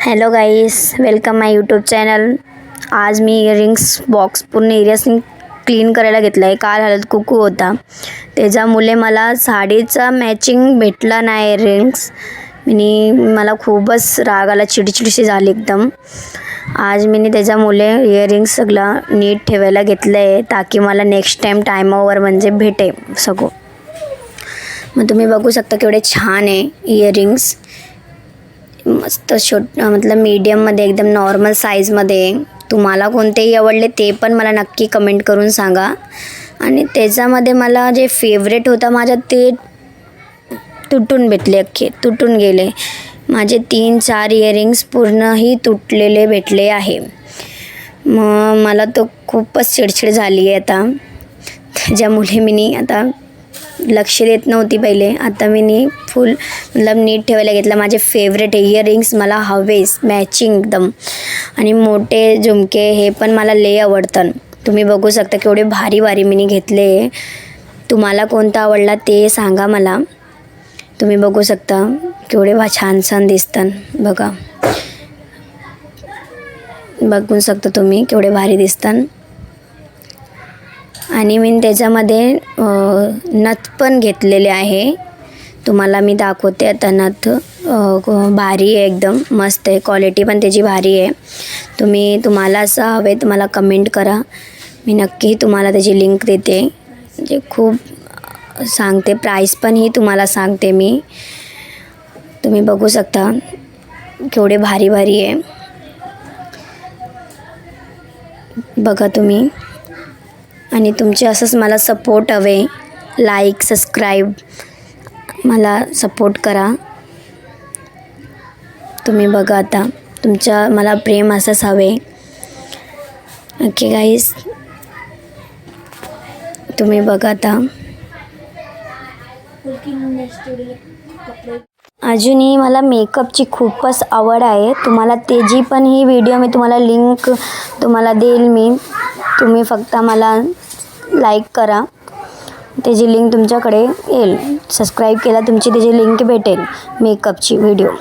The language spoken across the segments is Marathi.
हॅलो गाईस, वेलकम माय यूट्यूब चॅनल. आज मी इयरिंग्स बॉक्स पूर्ण एरियासनी क्लीन करायला घेतला आहे. काल हळद कुकू होता, त्याच्यामुळे मला साडीचा मॅचिंग भेटला नाही इयरिंग्स. आणि मला खूपच राग आला, चिडचिडशी झाली एकदम. आज मी त्याच्यामुळे इयरिंग्स सगळं नीट ठेवायला घेतलं आहे, ताकी मला नेक्स्ट टाईम टायमावर म्हणजे भेटे सगळं. मग तुम्ही बघू शकता केवढे छान आहे इयरिंग्स. मस्त मतलब मीडियममध्ये एकदम नॉर्मल साईजमध्ये. तुम्हाला कोणतेही आवडले ते पण मला नक्की कमेंट करून सांगा. आणि त्याच्यामध्ये मला जे फेवरेट होता माझा ते तुटून भेटले, अख्खे तुटून गेले. माझे 3-4 इयरिंग्स पूर्णही तुटलेले भेटले आहे. मग मला तो खूपच चिडचिड झाली आहे आता. त्याच्यामुळे मी आता लक्ष देत नव्हती पहिले. आता मी फुल मतलब नीट ठेवायला घेतलं. माझे फेवरेट इयरिंग्स मला हवेच मॅचिंग एकदम. आणि मोठे झुमके हे पण मला लय आवडतात. तुम्ही बघू शकता केवढे भारी भारी मी घेतले. तुम्हाला कोणता आवडला ते सांगा मला. तुम्ही बघू शकता केवढे छान छान दिसतात. बघू शकता तुम्ही केवढे भारी दिसतात. आणि मी त्याच्यामध्ये नथ पण घेतलेले आहे. तुम्हाला मी दाखवते आता. नथ भारी आहे, एकदम मस्त आहे. क्वालिटी पण त्याची भारी आहे. तुम्हाला असं हवे तर मला कमेंट करा, मी नक्की तुम्हाला त्याची लिंक देते. म्हणजे खूप सांगते, प्राईस पण ही तुम्हाला सांगते मी. तुम्ही बघू शकता केवढे भारी भारी आहे. बघा तुम्ही. आणि तुमचे असंच मला सपोर्ट हवे. लाईक सबस्क्राईब मला सपोर्ट करा. तुम्ही बघा आता, तुमच्या मला प्रेम असंच हवे. ओके गाईस, तुम्ही बघा आता. अजूनही मला मेकअपची खूपच आवड आहे. तुम्हाला त्याची पण ही व्हिडिओ मी तुम्हाला लिंक तुम्हाला देईल मी. तुम्ही फक्त मला लाईक करा, त्याची लिंक तुमच्याकडे येईल. सबस्क्राईब केला तुमची त्याची लिंक भेटेल. मेकअपची व्हिडिओ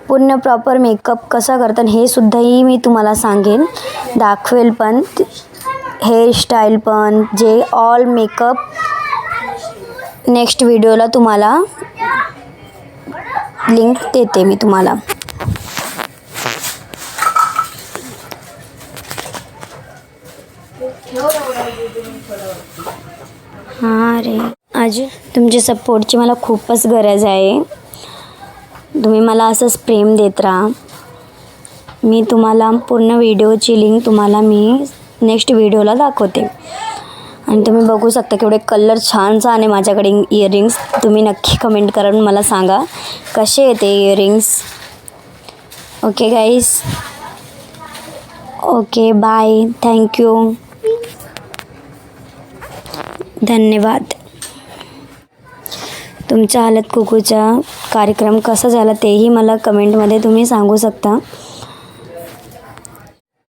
पूर्ण प्रॉपर मेकअप कसा करतात हे सुद्धाही मी तुम्हाला सांगेन, दाखवेल पण. हेअरस्टाईल पण, जे ऑल मेकअप नेक्स्ट व्हिडिओला तुम्हाला लिंक देते मी तुम्हाला. हां रे, अजून तुमच्या सपोर्टची मला खूपच गरज आहे. तुम्ही मला असंच प्रेम देत राहा. मी तुम्हाला पूर्ण व्हिडिओची लिंक तुम्हाला मी नेक्स्ट व्हिडिओला दाखवते. आणि तुम्ही बघू शकता केवढे कलर छान छान आहे माझ्याकडे इयरिंग्स. तुम्ही नक्की कमेंट करून मला सांगा कसे येते इयरिंग्स. ओके गाईस, ओके बाय, थँक्यू, धन्यवाद. तुमच्या हळद कुकूचा कार्यक्रम कसा झाला तेही मला कमेंटमध्ये तुम्ही सांगू शकता.